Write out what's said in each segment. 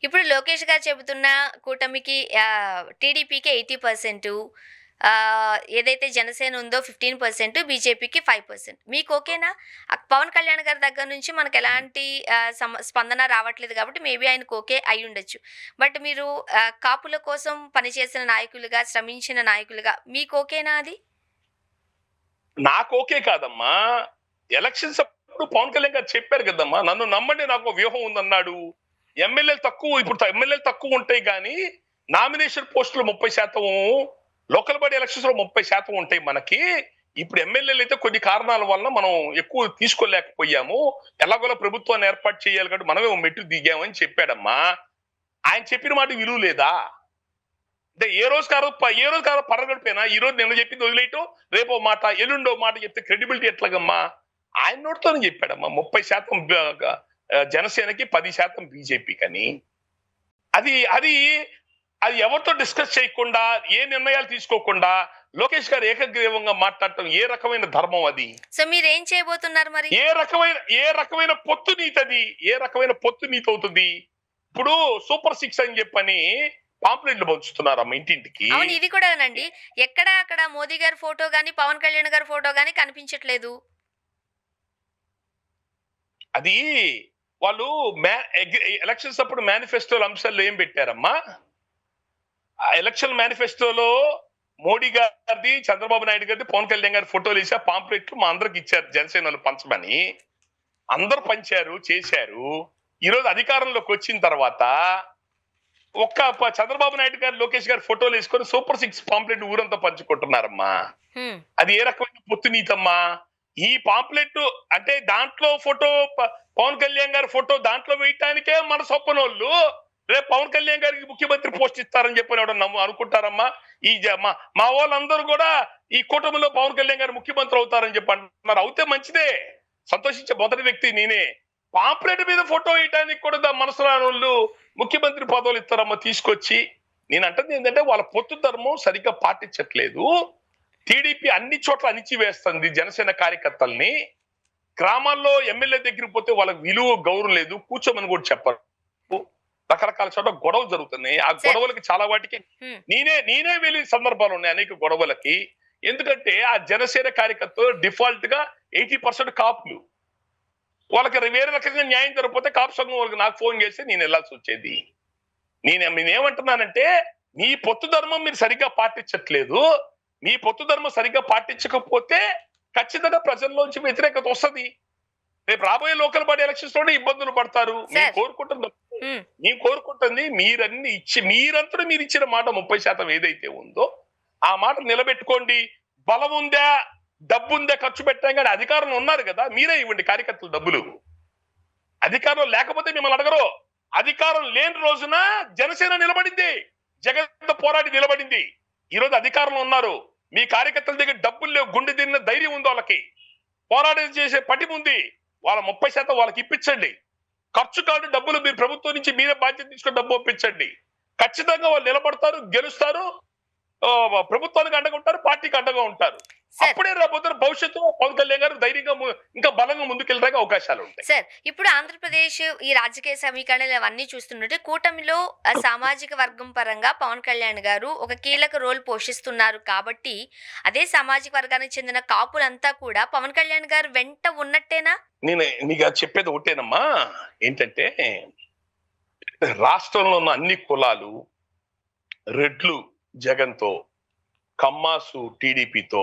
ఇప్పుడు లోకేష్ గారు చెబుతున్న కూటమికి టీడీపీకి 80% ఏదైతే జనసేన ఉందో 15%, బీజేపీకి 5%. మీకు ఓకేనా? పవన్ కళ్యాణ్ గారి దగ్గర నుంచి మనకెలాంటి స్పందన రావట్లేదు కాబట్టి మేబీ ఆయనకు ఓకే అయ్యుండొచ్చు. బట్ మీరు కాపుల కోసం పనిచేసిన నాయకులుగా, శ్రమించిన నాయకులుగా మీకు ఓకేనా అది? నాకు ఓకే కాదమ్మా. ఎలక్షన్స్ అప్పుడు పవన్ కళ్యాణ్ గారు చెప్పారు కదమ్మా, నన్ను నమ్మండి నాకు వ్యూహం ఉందన్నాడు. ఎమ్మెల్యేలు తక్కువ ఉంటాయి కానీ నామినేషన్ పోస్టులు 30%, లోకల్ బాడీ ఎలక్షన్స్ లో 30% ఉంటాయి మనకి. ఇప్పుడు ఎమ్మెల్యేలు అయితే కొన్ని కారణాల వల్ల మనం ఎక్కువ తీసుకోలేకపోయాము. ఎలాగోలా ప్రభుత్వాన్ని ఏర్పాటు చేయాలి కాబట్టి మనమే మెట్టు దిగామని చెప్పాడమ్మా. ఆయన చెప్పిన మాట విలువ లేదా? అంటే ఏ రోజు కారో పడగడిపోయినా ఈ రోజు నిన్న చెప్పింది వదిలేయటం, రేపో మాట ఎల్లుండో మాట చెప్తే క్రెడిబిలిటీ ఎట్లాగమ్మా? ఆయన నోటితోనే చెప్పాడమ్మా 30% జనసేనకి, 10% బీజేపీకి అని. అది అది అది ఎవరితో డిస్కస్ చేయకుండా, ఏ నిర్ణయాలు తీసుకోకుండా లోకేష్ గారు ఏకగ్రీవంగా మాట్లాడటం ఏ రకమైన ధర్మం అది? సో మీరేం చేయబోతున్నారు మరి? ఏ రకమైన పొత్తు నీతి అది? ఏ రకమైన పొత్తు నీతి అవుతుంది? ఇప్పుడు సూపర్ 6 అని చెప్పని పాంప్లెట్లు పంచుతున్నారమ్మ ఇంటింటికి. అవును, ఇది కూడానండి. ఎక్కడ అక్కడ మోదీ గారి ఫోటో గాని, పవన్ కళ్యాణ్ గారి ఫోటో గాని కనిపించట్లేదు. అది వాళ్ళు ఎలక్షన్స్ అప్పుడు మేనిఫెస్టోల అంశాలు ఏం పెట్టారమ్మా? ఆ ఎలక్షన్ మేనిఫెస్టోలో మోడీ గారిది, చంద్రబాబు నాయుడు గారిది, పవన్ కళ్యాణ్ గారి ఫోటోలు వేసి పాంప్లెట్లు మా అందరికి ఇచ్చారు జనసేనలు పంచమని. అందరు పంచారు, చేశారు. ఈరోజు అధికారంలోకి వచ్చిన తర్వాత చంద్రబాబు నాయుడు గారు, లోకేష్ గారు ఫోటోలు వేసుకొని సూపర్ 6 పాంప్లెట్ ఊరంతా పంచుకుంటున్నారమ్మా. అది ఏ రకమైన పొత్తు నీతమ్మా? ఈ పాంప్లెట్ అంటే దాంట్లో ఫోటో పవన్ కళ్యాణ్ గారి ఫోటో దాంట్లో వేయటానికే మన సొప్పనోళ్ళు రేపు పవన్ కళ్యాణ్ గారికి ముఖ్యమంత్రి పోస్ట్ ఇస్తారని చెప్పని ఎవడన్నా అనుకుంటారమ్మా? మా వాళ్ళందరూ కూడా ఈ కూటమిలో పవన్ కళ్యాణ్ గారు ముఖ్యమంత్రి అవుతారని చెప్పి అంటున్నారు. అవుతే మంచిదే, సంతోషించే మొదటి వ్యక్తి నేనే. పాంప్లెట్ మీద ఫోటో వేయటానికి కూడా మనసు రాని వాళ్ళు ముఖ్యమంత్రి పదవులు ఇస్తారమ్మా తీసుకొచ్చి. నేను అంటుంది ఏంటంటే వాళ్ళ పొత్తు ధర్మం సరిగ్గా పాటించట్లేదు. టీడీపీ అన్ని చోట్ల అణిచివేస్తుంది జనసేన కార్యకర్తల్ని. గ్రామాల్లో ఎమ్మెల్యే దగ్గరికి పోతే వాళ్ళకి విలువ, గౌరవం లేదు, కూర్చోమని కూడా చెప్పరు. రకరకాల చోట్ల గొడవలు జరుగుతున్నాయి. ఆ గొడవలకి చాలా వాటికి నేనే వెళ్ళిన సందర్భాలు ఉన్నాయి అనేక గొడవలకి. ఎందుకంటే ఆ జనసేన కార్యకర్తలు డిఫాల్ట్ గా 80% కాపులు. వాళ్ళకి వేరే రకంగా న్యాయం జరగకపోతే కాపు సంఘం వాళ్ళకి నాకు ఫోన్ చేస్తే నేను వెళ్ళాల్సి వచ్చేది. నేనేమంటున్నానంటే మీ పొత్తు ధర్మం మీరు సరిగ్గా పాటించట్లేదు. మీ పొత్తు ధర్మం సరిగ్గా పాటించకపోతే ఖచ్చితంగా ప్రజల్లోంచి వ్యతిరేకత వస్తుంది. రేపు రాబోయే లోకల్ బాడీ ఎలక్షన్స్ లోనే ఇబ్బందులు పడతారు. మేము కోరుకుంటుంది మీరంతా మీరు ఇచ్చిన మాట 30% ఏదైతే ఉందో ఆ మాట నిలబెట్టుకోండి. బలం ఉందా, డబ్బు ఉందా ఖర్చు పెట్టాం కానీ అధికారంలో ఉన్నారు కదా, మీరే ఇవ్వండి కార్యకర్తలు డబ్బులు. అధికారం లేకపోతే మిమ్మల్ని అడగరు. అధికారం లేని రోజున జనసేన నిలబడింది, జగన్ పోరాడి నిలబడింది. ఈ రోజు అధికారంలో ఉన్నారు, మీ కార్యకర్తల దగ్గర డబ్బులు లేవు, గుండె తిన్న ధైర్యం ఉంది, వాళ్ళకి పోరాటం చేసే పటిమ ఉంది. వాళ్ళ 30% వాళ్ళకి ఇప్పించండి. ఖర్చు కాదు డబ్బులు మీరు ప్రభుత్వం నుంచి మీరే బాధ్యత తీసుకొని డబ్బు ఒప్పించండి. ఖచ్చితంగా వాళ్ళు నిలబడతారు, గెలుస్తారు, ప్రభుత్వానికి అండగా ఉంటారు, పార్టీకి అండగా ఉంటారు. అప్పుడే రాబోతున్న భవిష్యత్తులో పవన్ కళ్యాణ్ గారు ధైర్యంగా ఇంకా బలంగా ముందుకెళ్ళడానికి అవకాశాలు ఉంటాయి. సార్, ఇప్పుడు ఆంధ్రప్రదేశ్ ఈ రాజకీయ సమీకరణలు అవన్నీ చూస్తుంటే కూటమిలో సామాజిక వర్గం పరంగా పవన్ కళ్యాణ్ గారు ఒక కీలక రోల్ పోషిస్తున్నారు కాబట్టి అదే సామాజిక వర్గానికి చెందిన కాపులంతా కూడా పవన్ కళ్యాణ్ గారు వెంట ఉన్నట్టేనా? నేను నీకు చెప్పేది ఒకటేనమ్మా, ఏంటంటే రాష్ట్రంలో ఉన్న అన్ని కులాలు, రెడ్లు జగన్తో, కమ్మాసు టీడీపీతో,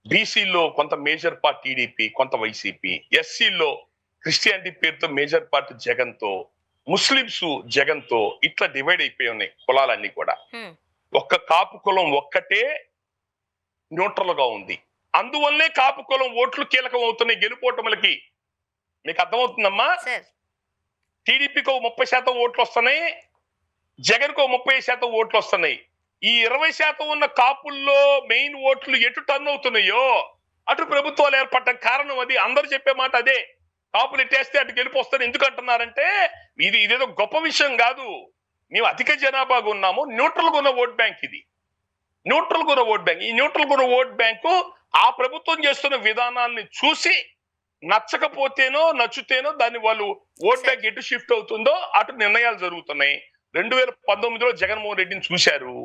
బీసీలో కొంత మేజర్ పార్ట్ టీడీపీ, కొంత వైసీపీ, ఎస్సీలో క్రిస్టియానిటీ పేరుతో మేజర్ పార్ట్ జగన్తో, ముస్లింస్ జగన్తో, ఇట్లా డివైడ్ అయిపోయి ఉన్నాయి కులాలన్నీ కూడా. ఒక్క కాపు కులం ఒక్కటే న్యూట్రల్ గా ఉంది. అందువల్లే కాపు కులం ఓట్లు కీలకం అవుతున్నాయి గెలుపోటములకి. మీకు అర్థమవుతుందమ్మా? టీడీపీకి 30% ఓట్లు వస్తున్నాయి, జగన్ కు 30% ఓట్లు వస్తున్నాయి. ఈ 20% ఉన్న కాపుల్లో మెయిన్ ఓట్లు ఎటు టర్న్ అవుతున్నాయో అటు ప్రభుత్వాలు ఏర్పడటం కారణం అది. అందరూ చెప్పే మాట అదే, కాపులు ఎట్టేస్తే అటు గెలుపు వస్తారు. ఎందుకు అంటున్నారంటే ఇదేదో గొప్ప విషయం కాదు, మేము అధిక జనాభాగా ఉన్నాము, న్యూట్రల్ గా ఉన్న ఓట్ బ్యాంక్ ఇది. న్యూట్రల్ గా ఉన్న ఓట్ బ్యాంక్, ఈ న్యూట్రల్ గా ఉన్న ఓట్ బ్యాంకు ఆ ప్రభుత్వం చేస్తున్న విధానాన్ని చూసి నచ్చకపోతేనో నచ్చుతేనో దాన్ని వాళ్ళు ఓట్ బ్యాంక్ ఎటు షిఫ్ట్ అవుతుందో అటు నిర్ణయాలు జరుగుతున్నాయి. 2019లో జగన్మోహన్ రెడ్డిని చూశారు.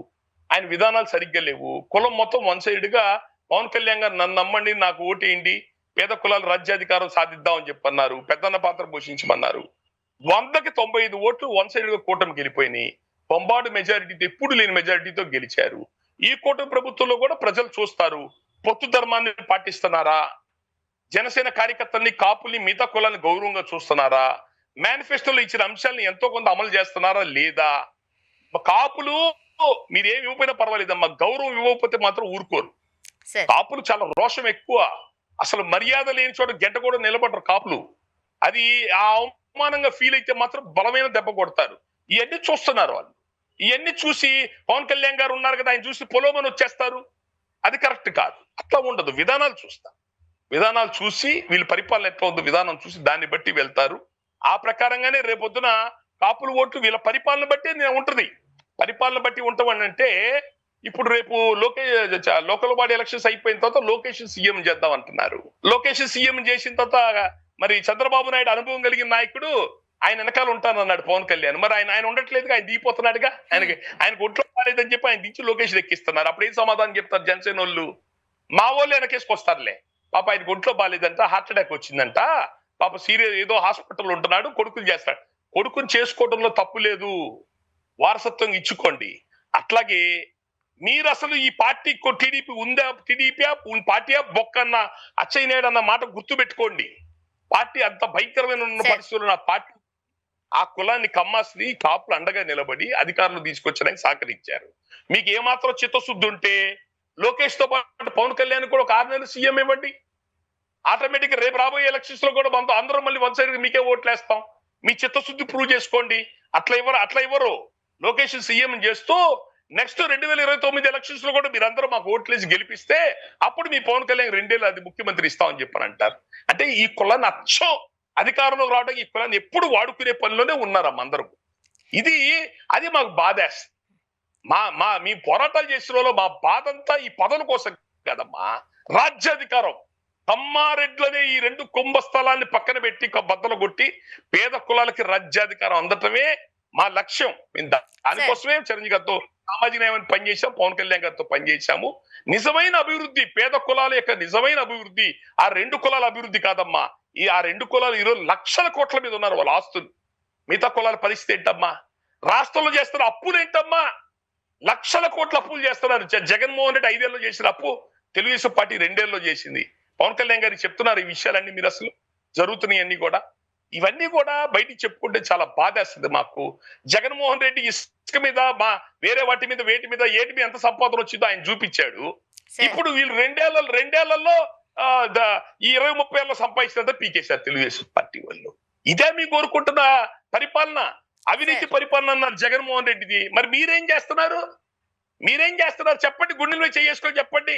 ఆయన విధానాలు సరిగ్గా లేవు. కులం మొత్తం వన్ సైడ్ గా పవన్ కళ్యాణ్ గారు నన్ను నమ్మండి, నాకు ఓటేయండి, పేద కులాలు రాజ్యాధికారం సాధిద్దాం అని చెప్పన్నారు. పెద్దన్న పాత్ర పోషించమన్నారు. 100కి 95 ఓట్లు వన్ సైడ్ గా కూటమికి వెళ్ళిపోయినాయి. బొంబాటు మెజారిటీతో, ఎప్పుడు లేని మెజారిటీతో గెలిచారు. ఈ కూటమి ప్రభుత్వంలో కూడా ప్రజలు చూస్తారు. పొత్తు ధర్మాన్ని పాటిస్తున్నారా, జనసేన కార్యకర్తల్ని, కాపుల్ని, మిగతా కులాన్ని గౌరవంగా చూస్తున్నారా, మేనిఫెస్టోలో ఇచ్చిన అంశాలను ఎంతో కొంత అమలు చేస్తున్నారా లేదా. కాపులు మీరేం ఇవ్వకపోయినా పర్వాలేదమ్మా, గౌరవం ఇవ్వకపోతే మాత్రం ఊరుకోరు. కాపులు చాలా రోషం ఎక్కువ. అసలు మర్యాద లేని చోట గంట కూడా నిలబడరు కాపులు. అది ఆ అవమానంగా ఫీల్ అయితే మాత్రం బలమైన దెబ్బ కొడతారు. ఇవన్నీ చూస్తున్నారు వాళ్ళు. ఇవన్నీ చూసి పవన్ కళ్యాణ్ గారు ఉన్నారు కదా, ఆయన చూసి పొలోమని వచ్చేస్తారు. అది కరెక్ట్ కాదు. అట్లా ఉండదు. విధానాలు చూస్తారు. విధానాలు చూసి వీళ్ళ పరిపాలన ఎట్లా ఉందో విధానం చూసి దాన్ని బట్టి వెళ్తారు. ఆ ప్రకారంగానే రేపొద్దున కాపుల ఓట్లు వీళ్ళ పరిపాలన బట్టి ఉంటది. పరిపాలన బట్టి ఉంటామనంటే ఇప్పుడు రేపు లోకల్ బాడీ ఎలక్షన్స్ అయిపోయిన తర్వాత లోకేష్ సీఎం చేద్దాం అంటున్నారు. లోకేష్ సీఎం చేసిన తర్వాత మరి చంద్రబాబు నాయుడు అనుభవం కలిగిన నాయకుడు ఆయన వెనకాల ఉంటానన్నాడు పవన్ కళ్యాణ్. మరి ఆయన ఉండట్లేదుగా, ఆయన దిగిపోతున్నాడుగా. ఆయనకు ఒంట్లో బాలేదని చెప్పి ఆయన దించి లోకేష్ ఎక్కిస్తున్నారు. అప్పుడు ఏం సమాధానం చెప్తారు జనసేన వాళ్ళు? మా వాళ్ళు వెనకేసుకొస్తారులే. పాప ఆయనకు ఒంట్లో బాలేదంట, హార్ట్ అటాక్ వచ్చిందంట, పాప సీరియస్ ఏదో హాస్పిటల్ ఉంటున్నాడు, కొడుకుని చేస్తాడు. కొడుకుని చేసుకోవడంలో తప్పు లేదు, వారసత్వం ఇచ్చుకోండి. అట్లాగే మీరు అసలు ఈ పార్టీ టీడీపీ ఉందా, టీడీపీ పార్టీ బొక్కన్న అచ్చయ్య నాయుడు అన్న మాట గుర్తు పెట్టుకోండి. పార్టీ అంత భయంకరమైన పరిస్థితుల్లో ఆ పార్టీ ఆ కులాన్ని కమ్మాసి కాపులు అండగా నిలబడి అధికారులు తీసుకొచ్చడానికి సహకరించారు. మీకు ఏమాత్రం చిత్తశుద్ధి ఉంటే లోకేష్ తో పాటు పవన్ కళ్యాణ్ కూడా ఒక 6 నెలలు సీఎం ఇవ్వండి. ఆటోమేటిక్ రేపు రాబోయే ఎలక్షన్స్ లో కూడా మనతో అందరూ మళ్ళీ వన్ సైడ్ మీకే ఓట్లేస్తాం. మీ చిత్తశుద్ధి ప్రూవ్ చేసుకోండి. అట్లా ఇవ్వరు. లోకేష్ సీఎం చేస్తూ నెక్స్ట్ 2029 ఎలక్షన్స్ లో కూడా మీరందరూ మాకు ఓట్లేసి గెలిపిస్తే అప్పుడు మీ పవన్ కళ్యాణ్ 2 ఏళ్ళు అది ముఖ్యమంత్రి ఇస్తామని చెప్పని అంటారు. అంటే ఈ కులాన్ని అచ్చం అధికారంలోకి రావడం, ఈ కులాన్ని ఎప్పుడు వాడుకునే పనిలోనే ఉన్నారమ్మ అందరూ. అది మాకు బాధేస్తుంది. మీ పోరాటాలు చేసిన వాళ్ళు మా బాధ అంతా ఈ పదవుల కోసం కదమ్మా. రాజ్యాధికారం కమ్మారెడ్లనే ఈ 2 కుంభస్థలాన్ని పక్కన పెట్టి బద్దలు కొట్టి పేద కులాలకి రాజ్యాధికారం అందటమే మా లక్ష్యం. దానికోసమే చిరంజీవి గారితో సామాజిక న్యాయాన్ని పనిచేసాం, పవన్ కళ్యాణ్ గారితో పనిచేశాము. నిజమైన అభివృద్ధి, పేద కులాల యొక్క నిజమైన అభివృద్ధి ఆ 2 కులాల అభివృద్ధి కాదమ్మా. ఆ 2 కులాలు ఈరోజు లక్షల కోట్ల మీద ఉన్నారు వాళ్ళ ఆస్తులు. మిగతా కులాల పరిస్థితి ఏంటమ్మా? రాష్ట్రంలో చేస్తున్న అప్పులు ఏంటమ్మా? లక్షల కోట్ల అప్పులు చేస్తున్నారు. జగన్మోహన్ రెడ్డి 5 ఏళ్ళు చేసిన అప్పు తెలుగుదేశం పార్టీ 2 ఏళ్ళలో చేసింది. పవన్ కళ్యాణ్ గారికి చెప్తున్నారు ఈ విషయాలన్నీ. మీరు అసలు జరుగుతున్నాయి కూడా ఇవన్నీ కూడా బయటికి చెప్పుకుంటే చాలా బాధేస్తుంది మాకు. జగన్మోహన్ రెడ్డి ఇసుక మీద వేరే వాటి మీద ఏటి మీద ఎంత సంపాదన వచ్చిందో ఆయన చూపించాడు. ఇప్పుడు వీళ్ళు 2 ఏళ్లలో ఈ 20-30 ఏళ్ళలో సంపాదించినంత పీకేశారు తెలుగుదేశం పార్టీ వాళ్ళు. ఇదే మీ కోరుకుంటున్న పరిపాలన? అవినీతి పరిపాలన అన్నారు జగన్మోహన్ రెడ్డిది. మరి మీరేం చేస్తున్నారు చెప్పండి. గుండెల్లో చేసుకొని చెప్పండి.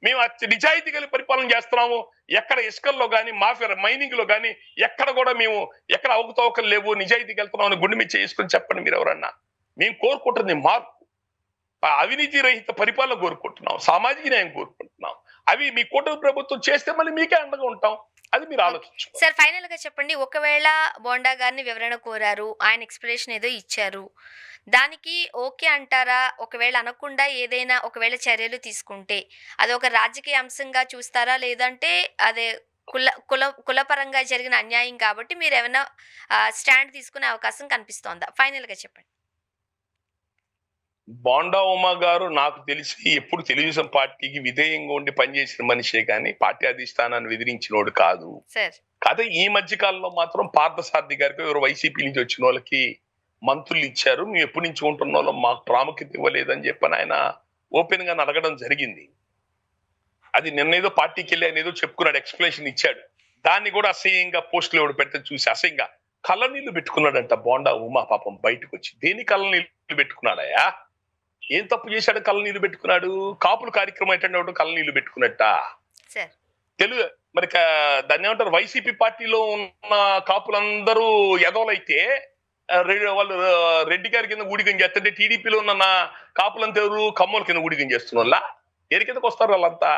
మేము నిజాయితీ కలిగి పరిపాలన చేస్తున్నాము. ఎక్కడ ఇసుకల్లో కానీ మాఫియా మైనింగ్ లో కానీ ఎక్కడ కూడా మేము ఎక్కడ అవకతవకలు లేవు, నిజాయితీకి వెళ్తున్నాం అని గుండె మీద చేసుకొని చెప్పండి మీరు ఎవరన్నా. మేము కోరుకుంటుంది మార్పు, అవినీతి రహిత పరిపాలన కోరుకుంటున్నాం, సామాజిక న్యాయం కోరుకుంటున్నాం. అవి మీ కూటమి ప్రభుత్వం చేస్తే మళ్ళీ మీకే అండగా ఉంటాం. అది మీరు ఆలోచించు. సార్ ఫైనల్ గా చెప్పండి, ఒకవేళ బోండా గారిని వివరణ కోరారు, ఆయన ఎక్స్ప్లెనేషన్ ఏదో ఇచ్చారు, దానికి ఓకే అంటారా? ఒకవేళ అనకుండా ఏదైనా ఒకవేళ చర్యలు తీసుకుంటే అది ఒక రాజకీయ అంశంగా చూస్తారా, లేదంటే అదే కులపరంగా జరిగిన అన్యాయం కాబట్టి మీరు ఏమైనా స్టాండ్ తీసుకునే అవకాశం కనిపిస్తోందా? ఫైనల్ గా చెప్పండి. బోండా ఉమా గారు నాకు తెలిసి ఎప్పుడు తెలుగుదేశం పార్టీకి విధేయంగా ఉండి పనిచేసిన మనిషే కానీ పార్టీ అధిష్టానాన్ని విధిరించినోడు కాదు. కాదు ఈ మధ్య కాలంలో మాత్రం పార్థసారథి గారికి ఎవరు వైసీపీ నుంచి వచ్చిన వాళ్ళకి మంత్రులు ఇచ్చారు, మేము ఎప్పటి నుంచి ఉంటున్న వాళ్ళం, మాకు ప్రాముఖ్యత ఇవ్వలేదని చెప్పని ఆయన ఓపెన్ గా అడగడం జరిగింది. అది నిన్నేదో పార్టీకి వెళ్ళి ఆయన ఏదో చెప్పుకున్నాడు, ఎక్స్ప్లెనేషన్ ఇచ్చాడు. దాన్ని కూడా అసహ్యంగా పోస్టులు ఎవడు పెడితే చూసి అసహ్యంగా కళ్ళనీళ్లు పెట్టుకున్నాడంట బోండా ఉమా. పాపం బయటకు వచ్చి దేని కళ్ళనీళ్లు పెట్టుకున్నాడయా? ఏం తప్పు చేశాడు కళ్ళనీళ్లు పెట్టుకున్నాడు? కాపుల కార్యక్రమం ఏంటంటే కళ్ళనీళ్లు పెట్టుకున్నట్ట తెలుగు. మరి దాన్ని ఏమంటారు, వైసీపీ పార్టీలో ఉన్న కాపులందరూ ఎదవలైతే వాళ్ళు రెడ్డి గారి కింద ఊడిగం చేస్తుంటే టీడీపీలో ఉన్న కాపులంతా ఎవరు కమ్మల కింద ఊడిగం చేస్తున్న వాళ్ళ ఎరి కిందకు వస్తారు వాళ్ళంతా.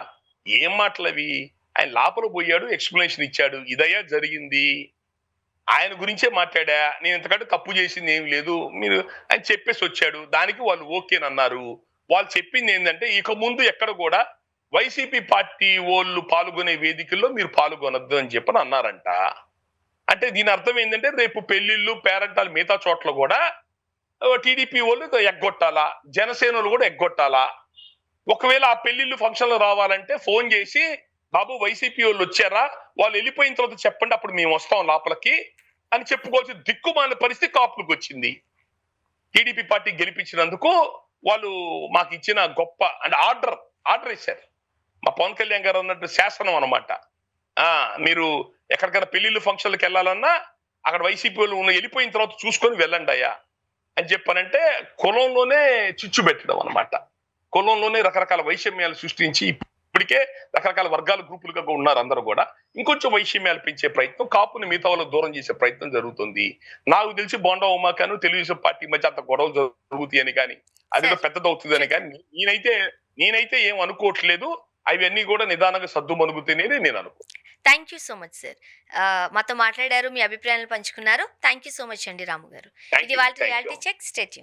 ఏం మాటలు అవి? ఆయన లోపల పోయాడు, ఎక్స్ప్లెనేషన్ ఇచ్చాడు. ఇదయ్యా జరిగింది. ఆయన గురించే మాట్లాడా. నేను ఇంతకంటే తప్పు చేసింది ఏమి లేదు. మీరు అని చెప్పేసి వచ్చాడు. దానికి వాళ్ళు ఓకేనన్నారు. వాళ్ళు చెప్పింది ఏంటంటే ఇక ముందు ఎక్కడ కూడా వైసీపీ పార్టీ వాళ్ళు పాల్గొనే వేదికల్లో మీరు పాల్గొనొద్దు అని చెప్పని అన్నారంట. అంటే దీని అర్థం ఏంటంటే రేపు పెళ్లిళ్ళు, పేరంటాలు మిగతా చోట్ల కూడా టీడీపీ వాళ్ళు ఎగ్గొట్టాలా, జనసేనలు కూడా ఎగ్గొట్టాలా. ఒకవేళ ఆ పెళ్లిళ్ళు ఫంక్షన్లు రావాలంటే ఫోన్ చేసి బాబు వైసీపీ వాళ్ళు వచ్చారా, వాళ్ళు వెళ్ళిపోయిన తర్వాత చెప్పండి, అప్పుడు మేము వస్తాం లోపలికి అని చెప్పుకోవాల్సిన దిక్కుమాలిన పరిస్థితి కాపులకు వచ్చింది. టీడీపీ పార్టీ గెలిపించినందుకు వాళ్ళు మాకు ఇచ్చిన గొప్ప అంటే ఆర్డర్ ఇచ్చారు. మా పవన్ కళ్యాణ్ గారు అన్నట్టు శాసనం అనమాట. మీరు ఎక్కడికైనా పెళ్లిళ్ళు ఫంక్షన్లకు వెళ్ళాలన్నా అక్కడ వైసీపీ వాళ్ళు వెళ్ళిపోయిన తర్వాత చూసుకొని వెళ్ళండి అయ్యా అని చెప్పానంటే కులంలోనే చిచ్చు పెట్టడం అనమాట. కులంలోనే రకరకాల వైషమ్యాలు సృష్టించి ఇప్పటికే రకరకాల వర్గాల గ్రూపులుగా ఉన్నారు అందరూ కూడా. ఇంకొంచెం వైషమ్యాలు పెంచే ప్రయత్నం, కాపుని మిగతా వాళ్ళకు దూరం చేసే ప్రయత్నం జరుగుతుంది. నాకు తెలిసి బోండా ఉమాకాను తెలుగుదేశం పార్టీ మధ్య అంత గొడవలు జరుగుతాయి అని కానీ అదిలో పెద్దదవుతుంది అని కానీ నేనైతే ఏం అనుకోవట్లేదు. అవన్నీ కూడా నిదానంగా సద్దు మనుగుతాయని నేను అనుకో. Thank you so much sir. మాతో మాట్లాడారు, మీ అభిప్రాయాలను పంచుకున్నారు. థ్యాంక్ యూ సో మచ్ అండి రాము గారు. ఇది వాళ్ళ రియాలిటీ చెక్. Stay tuned.